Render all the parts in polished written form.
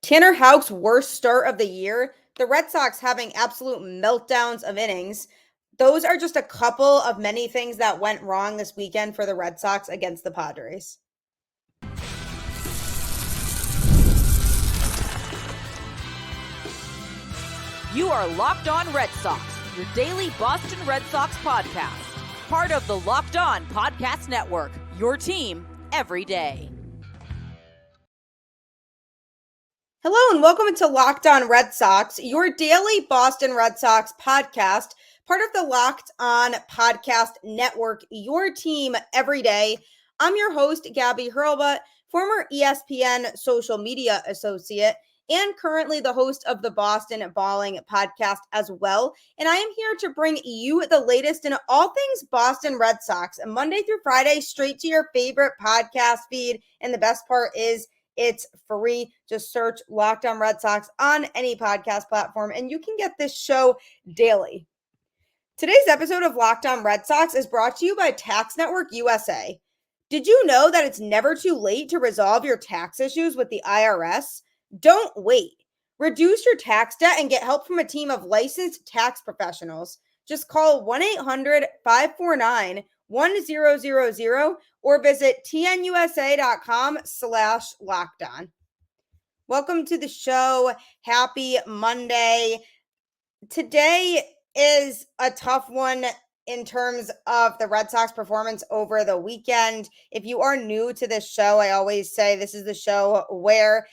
Tanner Houck's worst start of the year, the Red Sox having absolute meltdowns of innings. Those are just a couple of many things that went wrong this weekend for the Red Sox against the Padres. You are Locked On Red Sox, your daily Boston Red Sox podcast. Part of the Locked On Podcast Network, your team every day. Hello and welcome to Locked On Red Sox, your daily Boston Red Sox podcast, part of the Locked On Podcast Network, your team every day. I'm your host, Gabby, former ESPN social media associate, and currently the host of the Boston Balling podcast as well. And I am here to bring you the latest in all things Boston Red Sox, Monday through Friday, straight to your favorite podcast feed. And the best part is, it's free. Just search Locked On Red Sox on any podcast platform, and you can get this show daily. Today's episode of Locked On Red Sox is brought to you by Tax Network USA. Did you know that it's never too late to resolve your tax issues with the IRS? Don't wait. Reduce your tax debt and get help from a team of licensed tax professionals. Just call 1-800-549-1000 or visit tnusa.com/lockedon. Welcome to the show. Happy Monday. Today is a tough one in terms of the Red Sox performance over the weekend. If you are new to this show, I always say this is the show where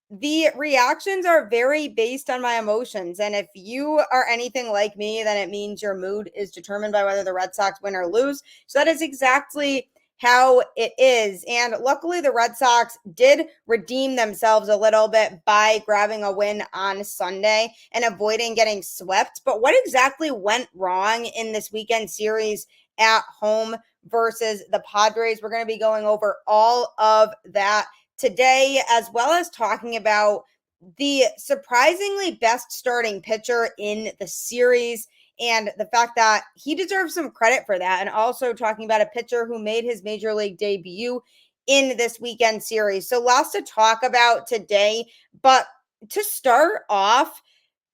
the reactions are very based on my emotions. And if you are anything like me, then it means your mood is determined by whether the Red Sox win or lose. So that is exactly how it is. And luckily, the Red Sox did redeem themselves a little bit by grabbing a win on Sunday and avoiding getting swept. But what exactly went wrong in this weekend series at home versus the Padres? We're going to be going over all of that today, as well as talking about the surprisingly best starting pitcher in the series and the fact that he deserves some credit for that, and also talking about a pitcher who made his major league debut in this weekend series. So lots to talk about today, but to start off,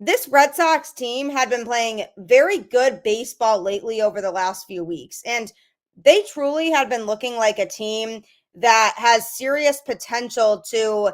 this Red Sox team had been playing very good baseball lately over the last few weeks, and they truly had been looking like a team that has serious potential to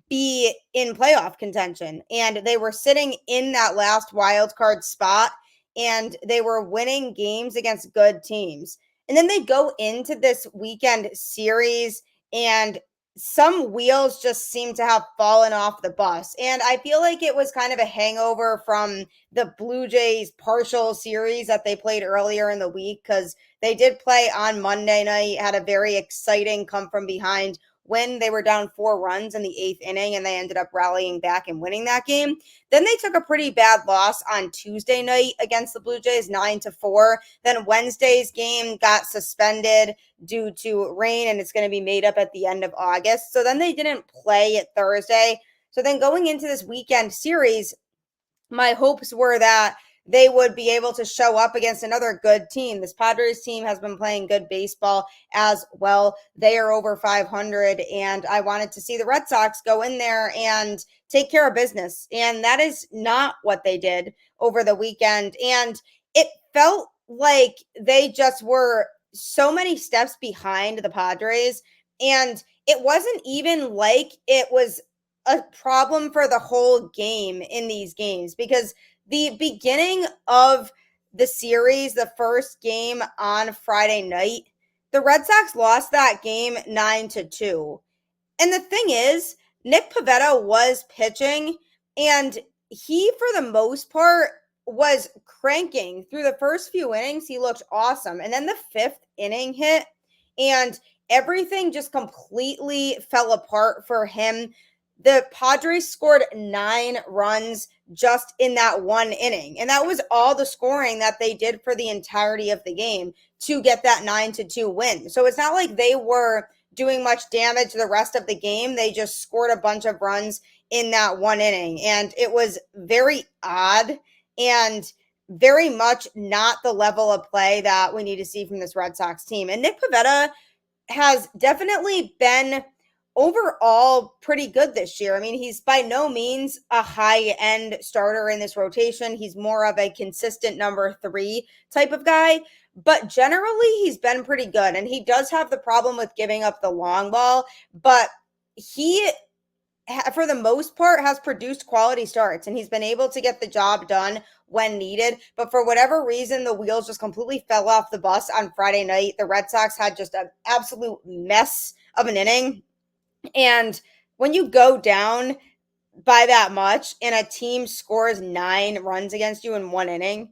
be in playoff contention. And they were sitting in that last wild card spot, and they were winning games against good teams. And then they go into this weekend series, and some wheels just seem to have fallen off the bus. And I feel like it was kind of a hangover from the Blue Jays partial series that they played earlier in the week, because they did play on Monday night, had a very exciting come from behind when they were down 4 runs in the 8th inning, and they ended up rallying back and winning that game. Then they took a pretty bad loss on Tuesday night against the Blue Jays, 9-4. Then Wednesday's game got suspended due to rain, and it's going to be made up at the end of August. So then they didn't play it Thursday. So then going into this weekend series, my hopes were that they would be able to show up against another good team. This Padres team has been playing good baseball as well. They are over 500, and I wanted to see the Red Sox go in there and take care of business. And that is not what they did over the weekend. And it felt like they just were so many steps behind the Padres. And it wasn't even like it was a problem for the whole game in these games, because the beginning of the series, the first game on Friday night, the Red Sox lost that game 9-2. And the thing is, Nick Pivetta was pitching, and he, for the most part, was cranking through the first few innings. He looked awesome. And then the 5th inning hit, and everything just completely fell apart for him. The Padres scored 9 runs just in that one inning. And that was all the scoring that they did for the entirety of the game to get that 9-2 win. So it's not like they were doing much damage the rest of the game. They just scored a bunch of runs in that one inning. And it was very odd and very much not the level of play that we need to see from this Red Sox team. And Nick Pivetta has definitely been overall pretty good this year. I mean, he's by no means a high-end starter in this rotation. He's more of a consistent number 3 type of guy, but generally he's been pretty good. And he does have the problem with giving up the long ball, but he, for the most part, has produced quality starts, and he's been able to get the job done when needed. But for whatever reason, the wheels just completely fell off the bus on Friday night. The Red Sox had just an absolute mess of an inning. And when you go down by that much and a team scores 9 runs against you in 1 inning,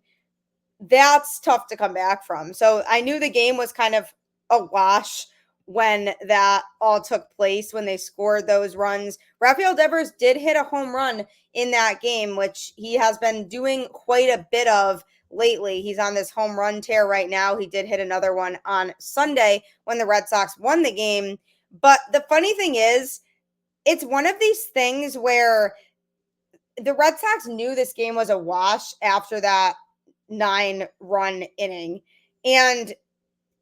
that's tough to come back from. So I knew the game was kind of a wash when that all took place, when they scored those runs. Rafael Devers did hit a home run in that game, which he has been doing quite a bit of lately. He's on this home run tear right now. He did hit another one on Sunday when the Red Sox won the game. But the funny thing is, it's one of these things where the Red Sox knew this game was a wash after that 9-run inning. And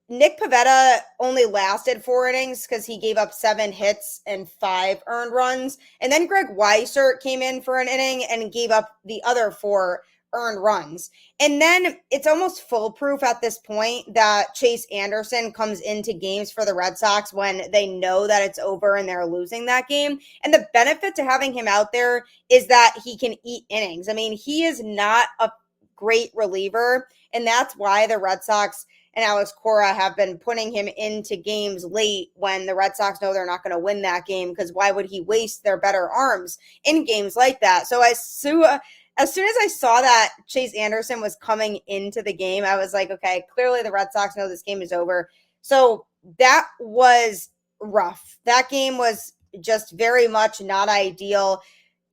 Nick Pivetta only lasted 4 innings because he gave up 7 hits and 5 earned runs. And then Greg Weissert came in for an inning and gave up the other 4 earned runs. And then it's almost foolproof at this point that Chase Anderson comes into games for the Red Sox when they know that it's over and they're losing that game. And the benefit to having him out there is that he can eat innings. I mean, he is not a great reliever, and that's why the Red Sox and Alex Cora have been putting him into games late when the Red Sox know they're not going to win that game, because why would he waste their better arms in games like that? So as soon as I saw that Chase Anderson was coming into the game, I was like, okay, clearly the Red Sox know this game is over. So that was rough. That game was just very much not ideal.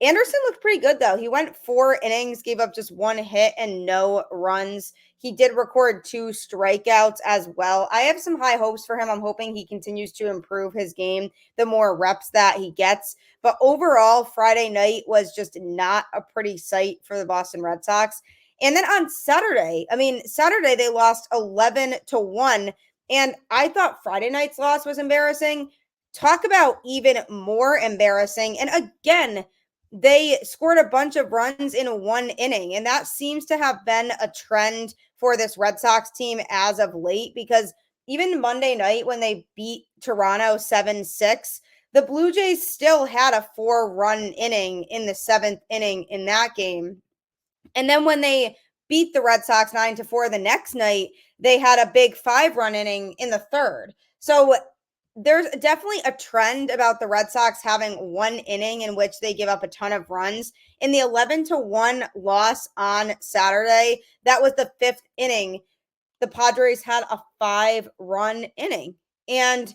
Anderson looked pretty good, though. He went 4 innings, gave up just 1 hit and no runs. He did record 2 strikeouts as well. I have some high hopes for him. I'm hoping he continues to improve his game the more reps that he gets. But overall, Friday night was just not a pretty sight for the Boston Red Sox. And then on Saturday, Saturday they lost 11-1. And I thought Friday night's loss was embarrassing. Talk about even more embarrassing. And again, they scored a bunch of runs in 1 inning, and that seems to have been a trend for this Red Sox team as of late, because even Monday night when they beat Toronto 7-6, the Blue Jays still had a 4-run inning in the 7th inning in that game. And then when they beat the Red Sox 9-4 the next night, they had a big 5-run inning in the 3rd. So there's definitely a trend about the Red Sox having 1 inning in which they give up a ton of runs. In the 11-1 loss on Saturday, that was the 5th inning. The Padres had a 5-run inning. And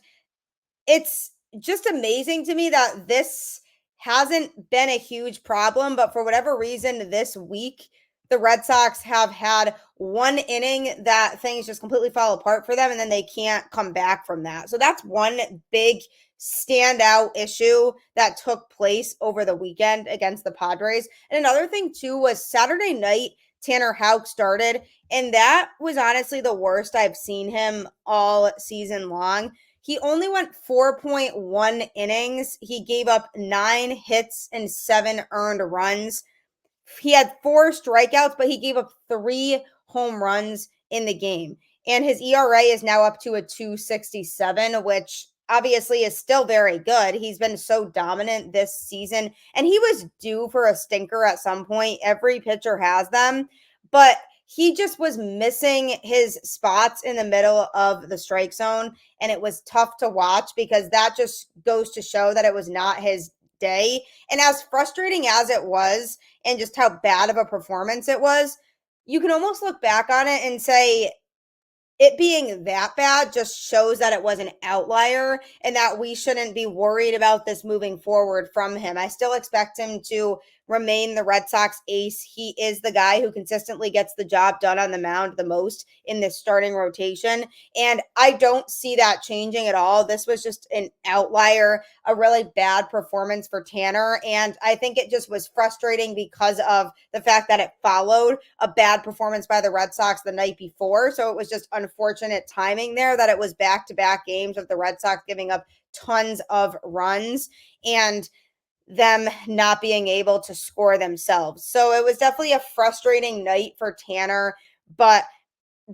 it's just amazing to me that this hasn't been a huge problem, but for whatever reason this week, the Red Sox have had 1 inning that things just completely fall apart for them, and then they can't come back from that. So that's one big standout issue that took place over the weekend against the Padres. And another thing too was Saturday night, Tanner Houck started, and that was honestly the worst I've seen him all season long. He only went 4.1 innings. He gave up 9 hits and 7 earned runs. He had 4 strikeouts, but he gave up 3 home runs in the game. And his ERA is now up to a 2.67, which obviously is still very good. He's been so dominant this season, and he was due for a stinker at some point. Every pitcher has them, but he just was missing his spots in the middle of the strike zone, and it was tough to watch because that just goes to show that it was not his day. And as frustrating as it was, and just how bad of a performance it was, you can almost look back on it and say it being that bad just shows that it was an outlier and that we shouldn't be worried about this moving forward from him. I still expect him to remain the Red Sox ace. He is the guy who consistently gets the job done on the mound the most in this starting rotation. And I don't see that changing at all. This was just an outlier, a really bad performance for Tanner. And I think it just was frustrating because of the fact that it followed a bad performance by the Red Sox the night before. So it was just unfortunate timing there that it was back-to-back games of the Red Sox giving up tons of runs and them not being able to score themselves. So it was definitely a frustrating night for Tanner, but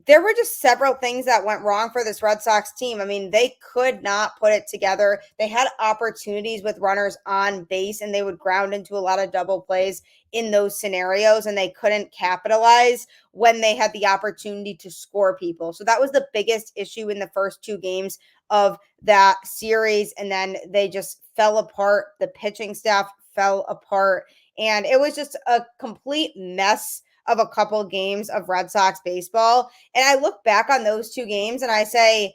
there were just several things that went wrong for this Red Sox team. I mean, they could not put it together. They had opportunities with runners on base, and they would ground into a lot of double plays in those scenarios, and they couldn't capitalize when they had the opportunity to score people. So that was the biggest issue in the first two games of that series, and then they just fell apart. The pitching staff fell apart, and it was just a complete mess of a couple games of Red Sox baseball. And I look back on those two games and I say,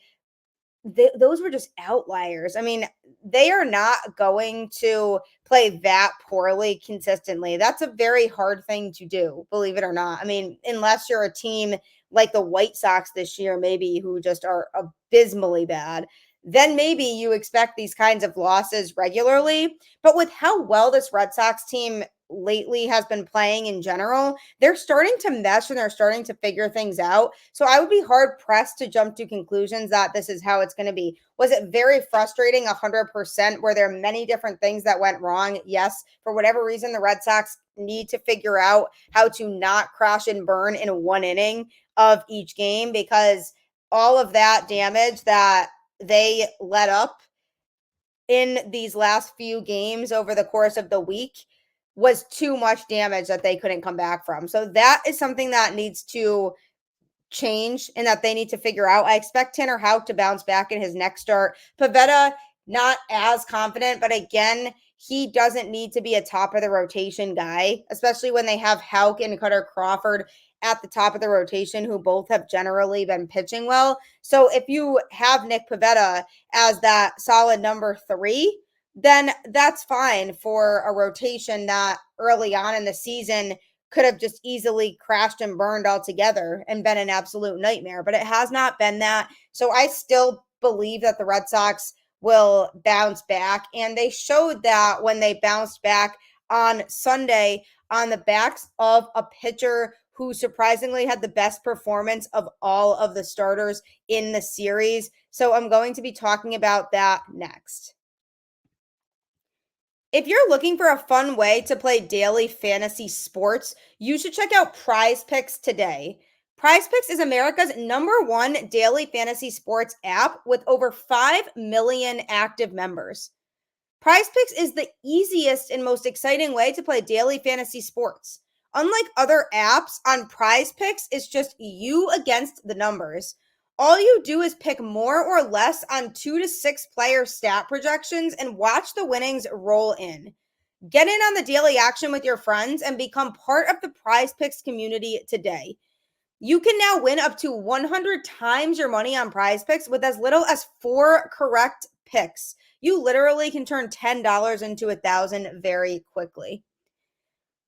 those were just outliers. I mean, they are not going to play that poorly consistently. That's a very hard thing to do, believe it or not. I mean, unless you're a team like the White Sox this year, maybe, who just are abysmally bad, then maybe you expect these kinds of losses regularly. But with how well this Red Sox team lately has been playing in general, they're starting to mesh and they're starting to figure things out. So I would be hard pressed to jump to conclusions that this is how it's going to be. Was it very frustrating? 100%. Were there many different things that went wrong? Yes. For whatever reason, the Red Sox need to figure out how to not crash and burn in one inning of each game, because all of that damage that they let up in these last few games over the course of the week was too much damage that they couldn't come back from. So that is something that needs to change and that they need to figure out. I expect Tanner Houck to bounce back in his next start. Pivetta, not as confident, but again, he doesn't need to be a top of the rotation guy, especially when they have Houck and Cutter Crawford at the top of the rotation, who both have generally been pitching well. So if you have Nick Pivetta as that solid number 3, then that's fine for a rotation that early on in the season could have just easily crashed and burned altogether and been an absolute nightmare. But it has not been that. So I still believe that the Red Sox will bounce back. And they showed that when they bounced back on Sunday on the backs of a pitcher who surprisingly had the best performance of all of the starters in the series. So I'm going to be talking about that next. If you're looking for a fun way to play daily fantasy sports, you should check out PrizePicks today. PrizePicks is America's #1 daily fantasy sports app with over 5 million active members. PrizePicks is the easiest and most exciting way to play daily fantasy sports. Unlike other apps, on PrizePicks, it's just you against the numbers. All you do is pick more or less on 2 to 6 player stat projections and watch the winnings roll in. Get in on the daily action with your friends and become part of the PrizePicks community today. You can now win up to 100 times your money on PrizePicks with as little as 4 correct picks. You literally can turn $10 into $1,000 very quickly.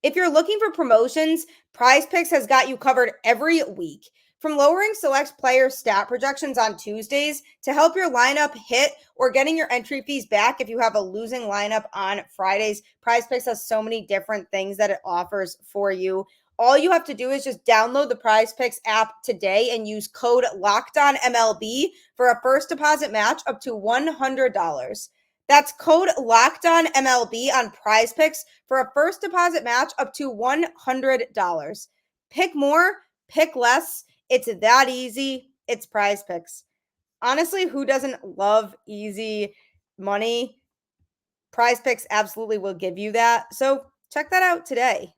If you're looking for promotions, PrizePicks has got you covered every week. From lowering select player stat projections on Tuesdays to help your lineup hit, or getting your entry fees back if you have a losing lineup on Fridays, PrizePicks has so many different things that it offers for you. All you have to do is just download the PrizePicks app today and use code LOCKEDONMLB for a first deposit match up to $100. That's code LOCKEDONMLB on PrizePicks for a first deposit match up to $100. Pick more, pick less. It's that easy. It's PrizePicks. Honestly, who doesn't love easy money? PrizePicks absolutely will give you that. So check that out today.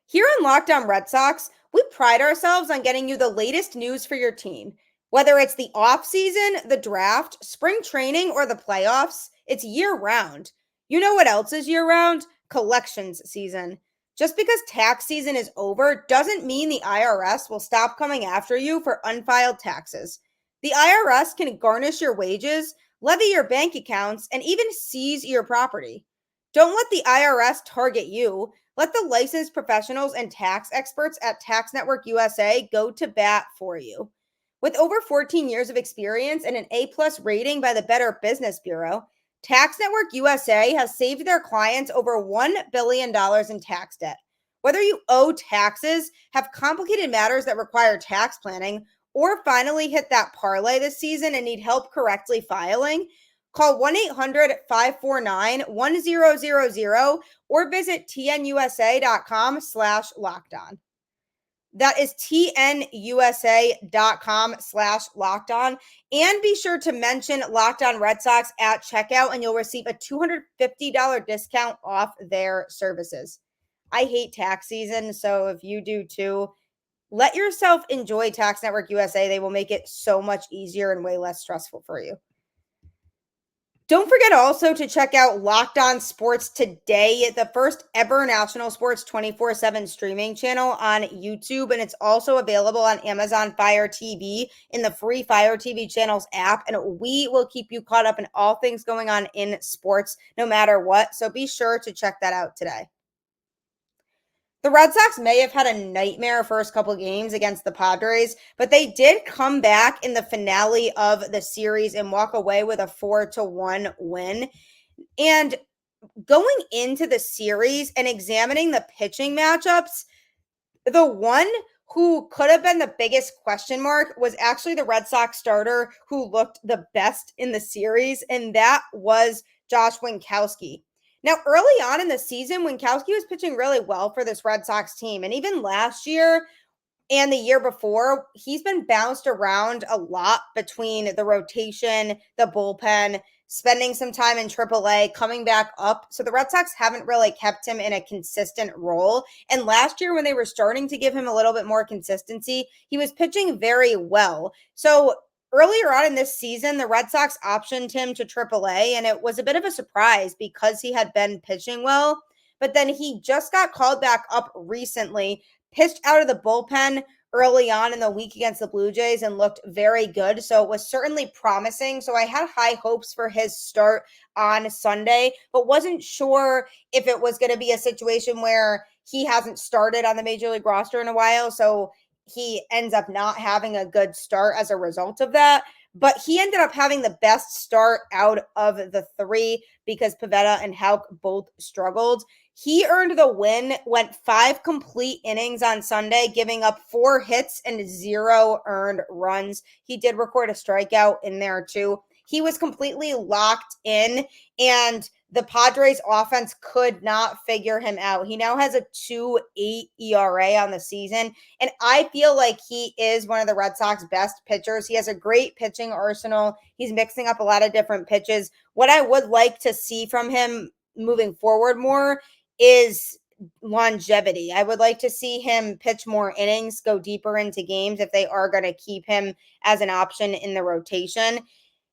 Here on Locked On Red Sox, we pride ourselves on getting you the latest news for your team. Whether it's the offseason, the draft, spring training, or the playoffs, it's year-round. You know what else is year-round? Collections season. Just because tax season is over doesn't mean the IRS will stop coming after you for unfiled taxes. The IRS can garnish your wages, levy your bank accounts, and even seize your property. Don't let the IRS target you. Let the licensed professionals and tax experts at Tax Network USA go to bat for you. With over 14 years of experience and an A+ rating by the Better Business Bureau, Tax Network USA has saved their clients over $1 billion in tax debt. Whether you owe taxes, have complicated matters that require tax planning, or finally hit that parlay this season and need help correctly filing, call 1-800-549-1000 or visit tnusa.com/lockedon. That is tnusa.com/lockedon. And be sure to mention Locked On Red Sox at checkout and you'll receive a $250 discount off their services. I hate tax season, so if you do too, let yourself enjoy Tax Network USA. They will make it so much easier and way less stressful for you. Don't forget also to check out Locked On Sports Today, the first ever national sports 24/7 streaming channel on YouTube. And it's also available on Amazon Fire TV in the free Fire TV channels app. And we will keep you caught up in all things going on in sports, no matter what. So be sure to check that out today. The Red Sox may have had a nightmare first couple games against the Padres, but they did come back in the finale of the series and walk away with a 4-1 win. And going into the series and examining the pitching matchups, the one who could have been the biggest question mark was actually the Red Sox starter who looked the best in the series, and that was Josh Winckowski. Now, early on in the season, Winckowski was pitching really well for this Red Sox team. And even last year and the year before, he's been bounced around a lot between the rotation, the bullpen, spending some time in AAA, coming back up. So the Red Sox haven't really kept him in a consistent role. And last year, when they were starting to give him a little bit more consistency, he was pitching very well. So earlier on in this season, the Red Sox optioned him to AAA, and it was a bit of a surprise because he had been pitching well. But then he just got called back up recently, pitched out of the bullpen early on in the week against the Blue Jays and looked very good. So it was certainly promising. So I had high hopes for his start on Sunday, but wasn't sure if it was going to be a situation where he hasn't started on the Major League roster in a while. So he ends up not having a good start as a result of that. But he ended up having the best start out of the three because Pivetta and Houck both struggled. He earned the win, went 5 complete innings on Sunday, giving up 4 hits and 0 earned runs. He did record a strikeout in there too. He was completely locked in, and the Padres offense could not figure him out. He now has a 2.8 ERA on the season, and I feel like he is one of the Red Sox best pitchers. He has a great pitching arsenal. He's mixing up a lot of different pitches. What I would like to see from him moving forward more is longevity. I would like to see him pitch more innings, go deeper into games if they are going to keep him as an option in the rotation.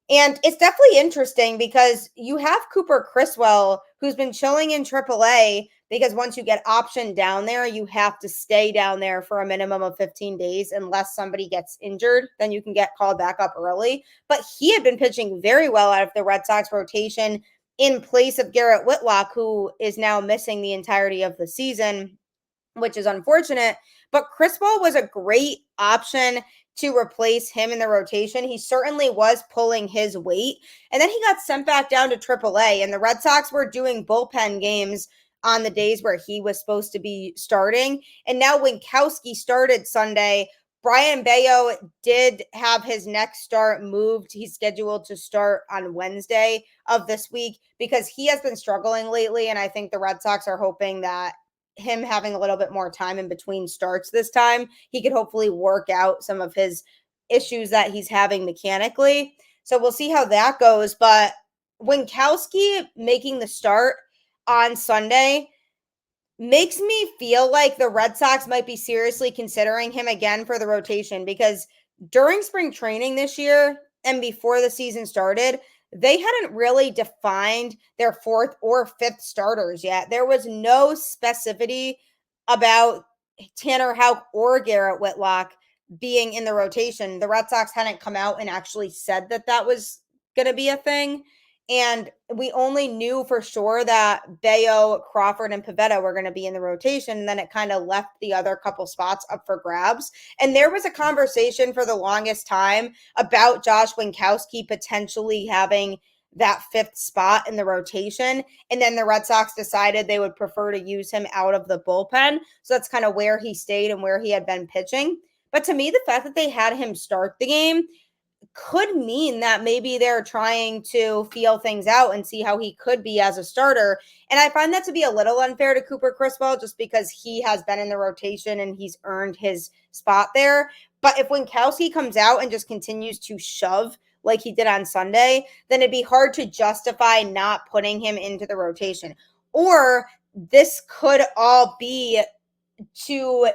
And it's definitely interesting because you have Cooper Criswell, who's been chilling in AAA, because once you get optioned down there, you have to stay down there for a minimum of 15 days unless somebody gets injured. Then you can get called back up early. But he had been pitching very well out of the Red Sox rotation in place of Garrett Whitlock, who is now missing the entirety of the season, which is unfortunate. But Criswell was a great option to replace him in the rotation. He certainly was pulling his weight. And then he got sent back down to AAA, and the Red Sox were doing bullpen games on the days where he was supposed to be starting. And now Winckowski started Sunday. Brian Bayo did have his next start moved. He's scheduled to start on Wednesday of this week because he has been struggling lately. And I think the Red Sox are hoping that him having a little bit more time in between starts this time, he could hopefully work out some of his issues that he's having mechanically. So we'll see how that goes. But Winckowski making the start on Sunday makes me feel like the Red Sox might be seriously considering him again for the rotation, because during spring training this year and before the season started, they hadn't really defined their 4th or 5th starters yet. There was no specificity about Tanner Houck or Garrett Whitlock being in the rotation. The Red Sox hadn't come out and actually said that that was going to be a thing. And we only knew for sure that Bayo, Crawford, and Pivetta were going to be in the rotation. And then it kind of left the other couple spots up for grabs. And there was a conversation for the longest time about Josh Winckowski potentially having that fifth spot in the rotation. And then the Red Sox decided they would prefer to use him out of the bullpen. So that's kind of where he stayed and where he had been pitching. But to me, the fact that they had him start the game could mean that maybe they're trying to feel things out and see how he could be as a starter. And I find that to be a little unfair to Cooper Criswell just because he has been in the rotation and he's earned his spot there. But if Winckowski comes out and just continues to shove like he did on Sunday, then it'd be hard to justify not putting him into the rotation. Or this could all be too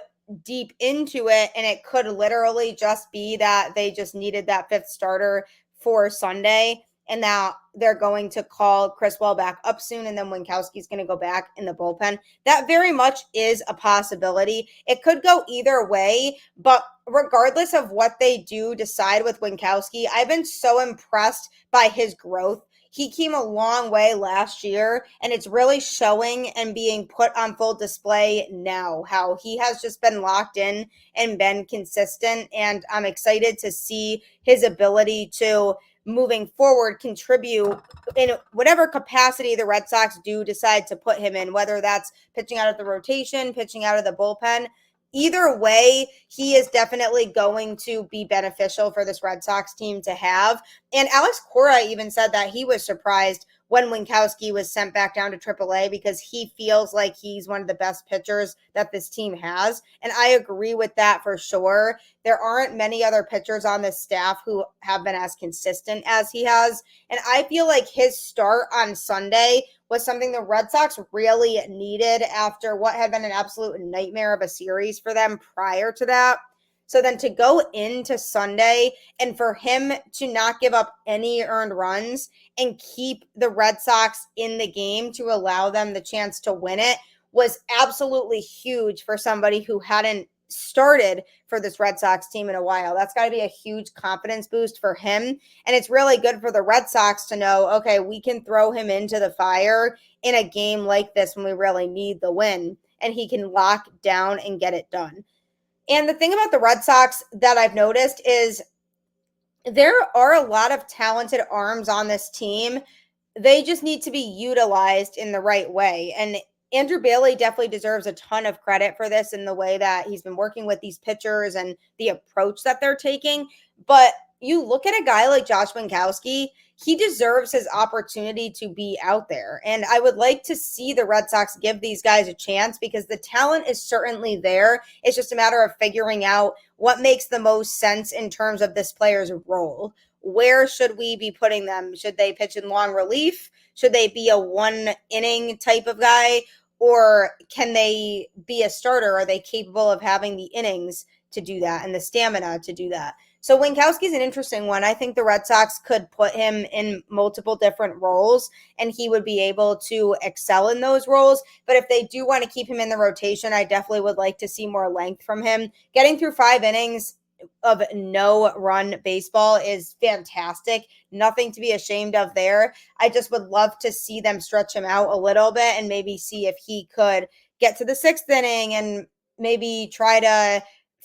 deep into it, and it could literally just be that they just needed that fifth starter for Sunday, and that they're going to call Criswell back up soon, and then Winckowski's going to go back in the bullpen. That very much is a possibility. It could go either way, but regardless of what they do decide with Winckowski, I've been so impressed by his growth. He came a long way last year, and it's really showing and being put on full display now, how he has just been locked in and been consistent. And I'm excited to see his ability to, moving forward, contribute in whatever capacity the Red Sox do decide to put him in, whether that's pitching out of the rotation, pitching out of the bullpen. Either way, he is definitely going to be beneficial for this Red Sox team to have. And Alex Cora even said that he was surprised when Winckowski was sent back down to AAA because he feels like he's one of the best pitchers that this team has. And I agree with that for sure. There aren't many other pitchers on this staff who have been as consistent as he has. And I feel like his start on Sunday was something the Red Sox really needed after what had been an absolute nightmare of a series for them prior to that. So then to go into Sunday and for him to not give up any earned runs and keep the Red Sox in the game to allow them the chance to win it was absolutely huge for somebody who hadn't started for this Red Sox team in a while. That's got to be a huge confidence boost for him. And it's really good for the Red Sox to know, okay, we can throw him into the fire in a game like this when we really need the win, and he can lock down and get it done. And the thing about the Red Sox that I've noticed is there are a lot of talented arms on this team. They just need to be utilized in the right way. And Andrew Bailey definitely deserves a ton of credit for this in the way that he's been working with these pitchers and the approach that they're taking. But you look at a guy like Josh Winckowski, he deserves his opportunity to be out there. And I would like to see the Red Sox give these guys a chance because the talent is certainly there. It's just a matter of figuring out what makes the most sense in terms of this player's role. Where should we be putting them? Should they pitch in long relief? Should they be a one inning type of guy? Or can they be a starter? Are they capable of having the innings to do that and the stamina to do that? So Winckowski's an interesting one. I think the Red Sox could put him in multiple different roles and he would be able to excel in those roles. But if they do want to keep him in the rotation, I definitely would like to see more length from him. Getting through 5 innings of no run baseball is fantastic. Nothing to be ashamed of there. I just would love to see them stretch him out a little bit and maybe see if he could get to the 6th inning and maybe try to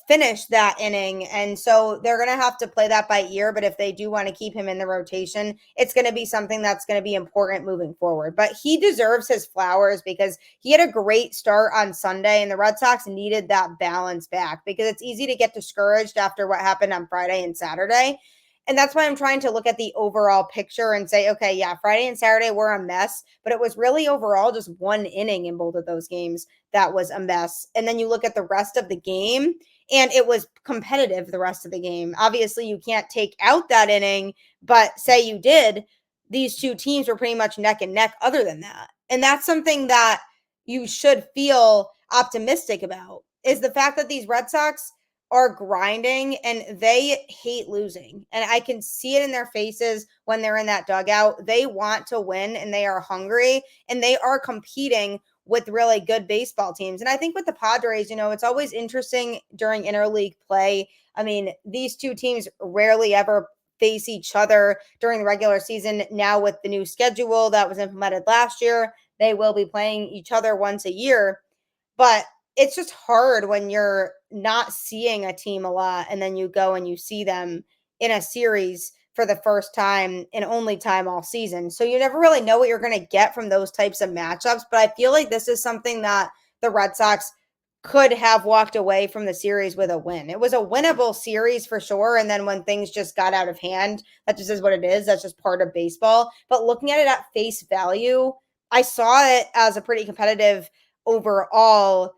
finish that inning. And so they're going to have to play that by ear. But if they do want to keep him in the rotation, it's going to be something that's going to be important moving forward. But he deserves his flowers because he had a great start on Sunday and the Red Sox needed that balance back because it's easy to get discouraged after what happened on Friday and Saturday. And that's why I'm trying to look at the overall picture and say, okay, yeah, Friday and Saturday were a mess, but it was really overall just one inning in both of those games that was a mess. And then you look at the rest of the game and it was competitive the rest of the game. Obviously, you can't take out that inning, but say you did, these two teams were pretty much neck and neck other than that. And that's something that you should feel optimistic about is the fact that these Red Sox are grinding and they hate losing. And I can see it in their faces when they're in that dugout. They want to win and they are hungry and they are competing with really good baseball teams. And I think with the Padres, it's always interesting during interleague play. I mean, these two teams rarely ever face each other during the regular season. Now with the new schedule that was implemented last year, they will be playing each other once a year. But it's just hard when you're not seeing a team a lot and then you go and you see them in a series for the first time and only time all season. So you never really know what you're going to get from those types of matchups. But I feel like this is something that the Red Sox could have walked away from the series with a win. It was a winnable series for sure. And then when things just got out of hand, that just is what it is. That's just part of baseball. But looking at it at face value, I saw it as a pretty competitive overall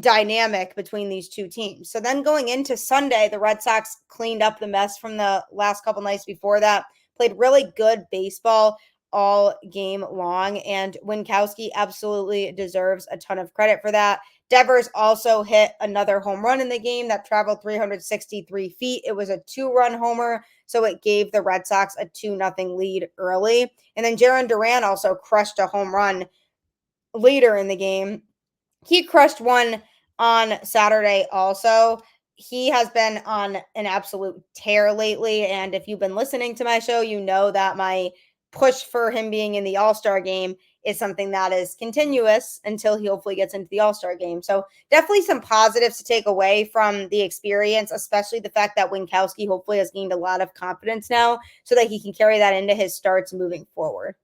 dynamic between these two teams. So then going into Sunday, the Red Sox cleaned up the mess from the last couple nights before that, played really good baseball all game long, and Winckowski absolutely deserves a ton of credit for that. Devers also hit another home run in the game that traveled 363 feet. It was a 2-run homer, so it gave the Red Sox a 2-0 lead early. And then Jarren Duran also crushed a home run later in the game. He crushed one on Saturday also. He has been on an absolute tear lately, and if you've been listening to my show, you know that my push for him being in the All-Star game is something that is continuous until he hopefully gets into the All-Star game. So definitely some positives to take away from the experience, especially the fact that Winckowski hopefully has gained a lot of confidence now so that he can carry that into his starts moving forward.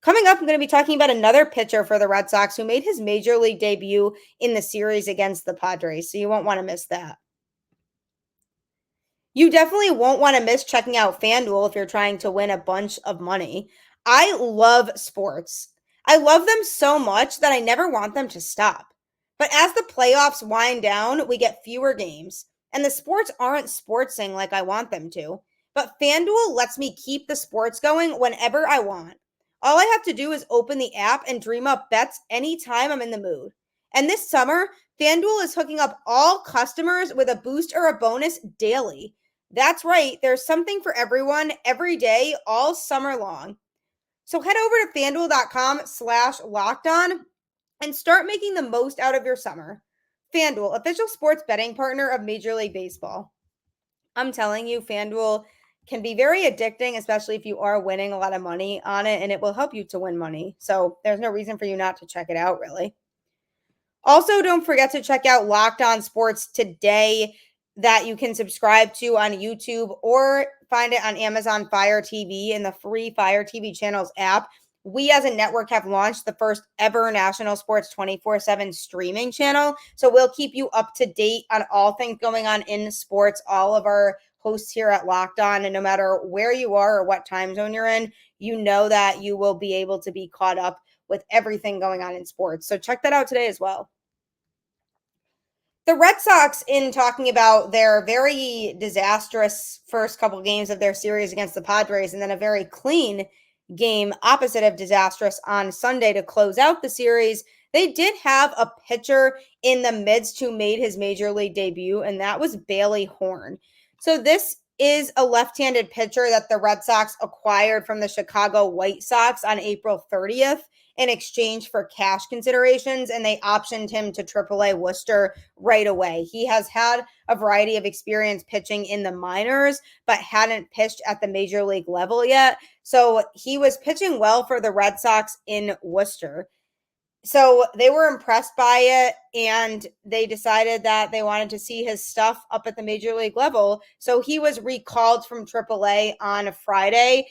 Coming up, I'm going to be talking about another pitcher for the Red Sox who made his major league debut in the series against the Padres, so you won't want to miss that. You definitely won't want to miss checking out FanDuel if you're trying to win a bunch of money. I love sports. I love them so much that I never want them to stop. But as the playoffs wind down, we get fewer games, and the sports aren't sportsing like I want them to. But FanDuel lets me keep the sports going whenever I want. All I have to do is open the app and dream up bets anytime I'm in the mood. And this summer, FanDuel is hooking up all customers with a boost or a bonus daily. That's right, there's something for everyone every day, all summer long. So head over to FanDuel.com/lockedon and start making the most out of your summer. FanDuel, official sports betting partner of Major League Baseball. I'm telling you, FanDuel can be very addicting, especially if you are winning a lot of money on it, and it will help you to win money. So there's no reason for you not to check it out, really. Also, don't forget to check out Locked On Sports Today that you can subscribe to on YouTube or find it on Amazon Fire TV in the free Fire TV channels app. We as a network have launched the first ever national sports 24/7 streaming channel. So we'll keep you up to date on all things going on in sports, all of our hosts here at Locked On. And no matter where you are or what time zone you're in, you know that you will be able to be caught up with everything going on in sports. So check that out today as well. The Red Sox, in talking about their very disastrous first couple games of their series against the Padres and then a very clean game opposite of disastrous on Sunday to close out the series, they did have a pitcher in the midst who made his major league debut, and that was Bailey Horn. So this is a left-handed pitcher that the Red Sox acquired from the Chicago White Sox on April 30th in exchange for cash considerations, and they optioned him to AAA Worcester right away. He has had a variety of experience pitching in the minors, but hadn't pitched at the major league level yet. So he was pitching well for the Red Sox in Worcester. So they were impressed by it, and they decided that they wanted to see his stuff up at the major league level. So he was recalled from AAA on Friday,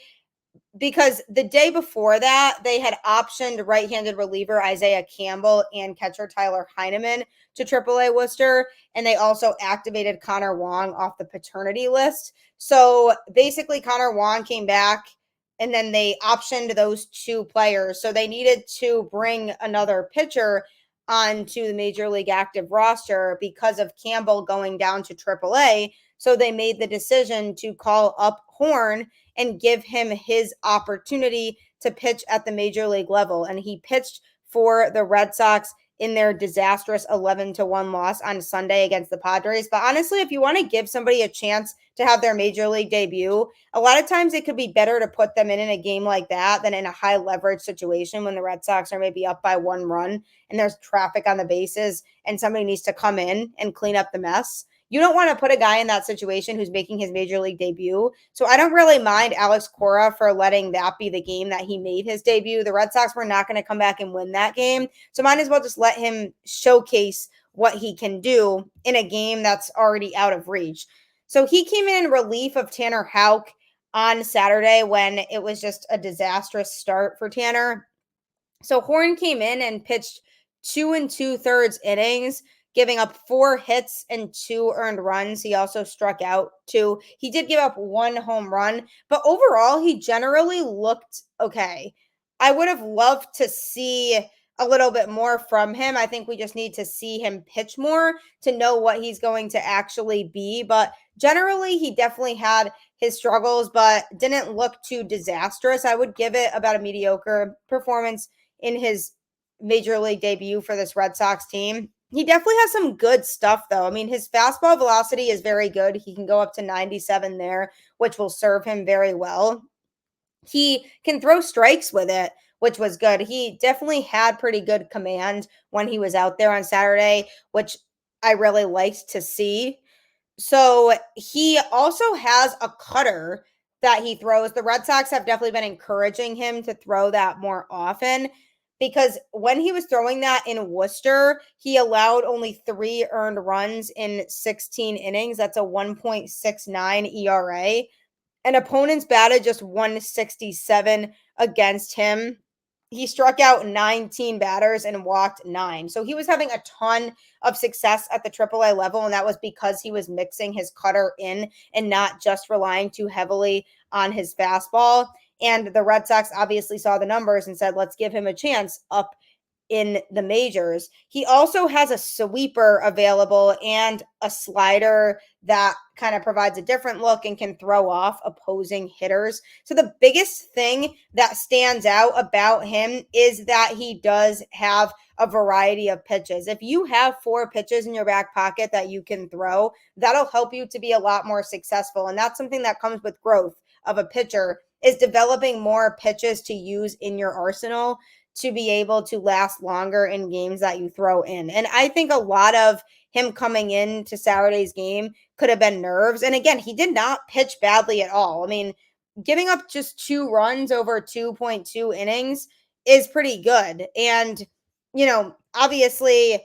because the day before that, they had optioned right-handed reliever Isaiah Campbell and catcher Tyler Heineman to AAA Worcester, and they also activated Connor Wong off the paternity list. So basically, Connor Wong came back, and then they optioned those two players. So they needed to bring another pitcher onto the Major League active roster because of Campbell going down to AAA. So they made the decision to call up Horn and give him his opportunity to pitch at the major league level. And he pitched for the Red Sox in their disastrous 11-1 loss on Sunday against the Padres. But honestly, if you want to give somebody a chance to have their major league debut, a lot of times it could be better to put them in a game like that than in a high leverage situation when the Red Sox are maybe up by 1 run and there's traffic on the bases and somebody needs to come in and clean up the mess. You don't want to put a guy in that situation who's making his major league debut. So I don't really mind Alex Cora for letting that be the game that he made his debut. The Red Sox were not going to come back and win that game. So might as well just let him showcase what he can do in a game that's already out of reach. So he came in relief of Tanner Houck, on Saturday when it was just a disastrous start for Tanner. So Horn came in and pitched 2 2/3 innings, giving up 4 hits and 2 earned runs. He also struck out 2. He did give up 1 home run, but overall, he generally looked okay. I would have loved to see a little bit more from him. I think we just need to see him pitch more to know what he's going to actually be. But generally, he definitely had his struggles, but didn't look too disastrous. I would give it about a mediocre performance in his major league debut for this Red Sox team. He definitely has some good stuff, though. I mean, his fastball velocity is very good. He can go up to 97 there, which will serve him very well. He can throw strikes with it, which was good. He definitely had pretty good command when he was out there on Saturday, which I really liked to see. So he also has a cutter that he throws. The Red Sox have definitely been encouraging him to throw that more often because when he was throwing that in Worcester, he allowed only 3 earned runs in 16 innings. That's a 1.69 ERA. And opponents batted just 167 against him. He struck out 19 batters and walked 9. So he was having a ton of success at the AAA level, and that was because he was mixing his cutter in and not just relying too heavily on his fastball. And the Red Sox obviously saw the numbers and said, let's give him a chance up in the majors. He also has a sweeper available and a slider that kind of provides a different look and can throw off opposing hitters. So the biggest thing that stands out about him is that he does have a variety of pitches. If you have 4 pitches in your back pocket that you can throw, that'll help you to be a lot more successful. And that's something that comes with growth of a pitcher, is developing more pitches to use in your arsenal to be able to last longer in games that you throw in. And I think a lot of him coming into Saturday's game could have been nerves. And again, he did not pitch badly at all. I mean, giving up just 2 runs over 2.2 innings is pretty good. And, obviously,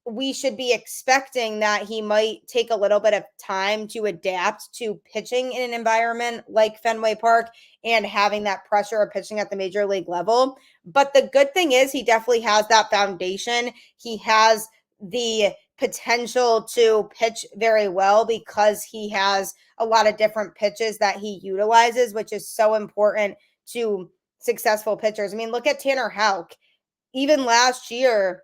we should be expecting that he might take a little bit of time to adapt to pitching in an environment like Fenway Park and having that pressure of pitching at the major league level. But the good thing is he definitely has that foundation. He has the potential to pitch very well because he has a lot of different pitches that he utilizes, which is so important to successful pitchers. I mean, look at Tanner Houck. Even last year,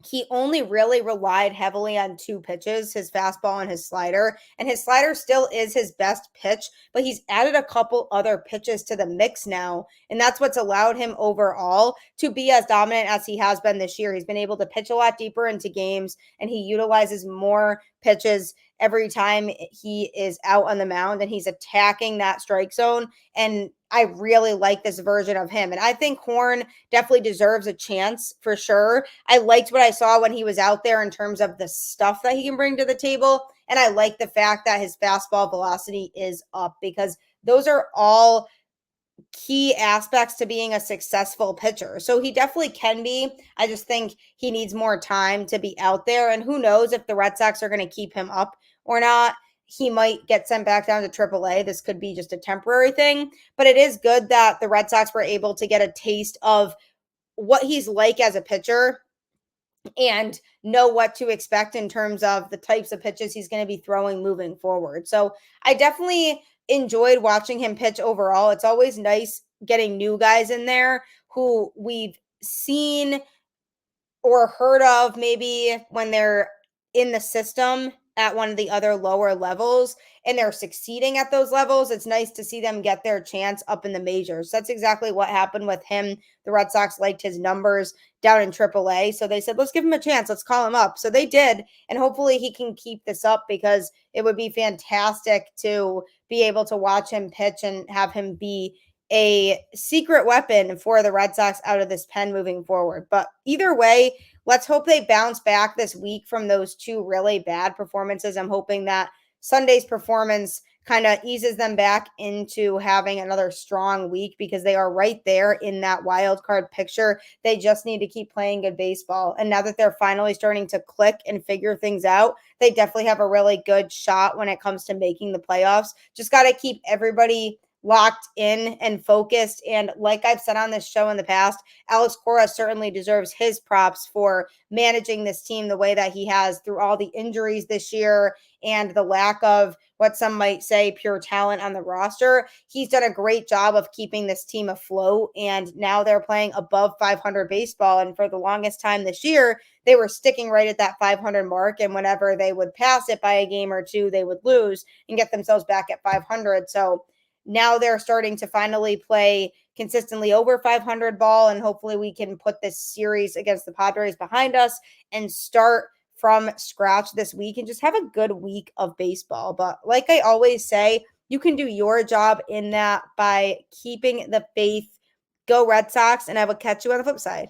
he only really relied heavily on 2 pitches, his fastball and his slider. And his slider still is his best pitch, but he's added a couple other pitches to the mix now. And that's what's allowed him overall to be as dominant as he has been this year. He's been able to pitch a lot deeper into games, and he utilizes more pitches every time he is out on the mound, and he's attacking that strike zone. And I really like this version of him. And I think Horn definitely deserves a chance for sure. I liked what I saw when he was out there in terms of the stuff that he can bring to the table. And I like the fact that his fastball velocity is up, because those are all key aspects to being a successful pitcher. So he definitely can be. I just think he needs more time to be out there. And who knows if the Red Sox are going to keep him up or not. He might get sent back down to AAA. This could be just a temporary thing. But it is good that the Red Sox were able to get a taste of what he's like as a pitcher and know what to expect in terms of the types of pitches he's going to be throwing moving forward. So I definitely enjoyed watching him pitch overall. It's always nice getting new guys in there who we've seen or heard of maybe when they're in the system at one of the other lower levels and they're succeeding at those levels. It's nice to see them get their chance up in the majors. That's exactly what happened with him. The Red Sox liked his numbers down in AAA. So they said, let's give him a chance. Let's call him up. So they did. And hopefully he can keep this up, because it would be fantastic to be able to watch him pitch and have him be a secret weapon for the Red Sox out of this pen moving forward. But either way, let's hope they bounce back this week from those 2 really bad performances. I'm hoping that Sunday's performance kind of eases them back into having another strong week because they are right there in that wild card picture. They just need to keep playing good baseball. And now that they're finally starting to click and figure things out, they definitely have a really good shot when it comes to making the playoffs. Just got to keep everybody locked in and focused. And like I've said on this show in the past, Alex Cora certainly deserves his props for managing this team the way that he has through all the injuries this year and the lack of what some might say pure talent on the roster. He's done a great job of keeping this team afloat, and now they're playing above 500 baseball. And for the longest time this year, they were sticking right at that 500 mark, and whenever they would pass it by a game or two, they would lose and get themselves back at 500. So now they're starting to finally play consistently over 500 ball, and hopefully we can put this series against the Padres behind us and start from scratch this week and just have a good week of baseball. But like I always say, you can do your job in that by keeping the faith. Go Red Sox, and I will catch you on the flip side.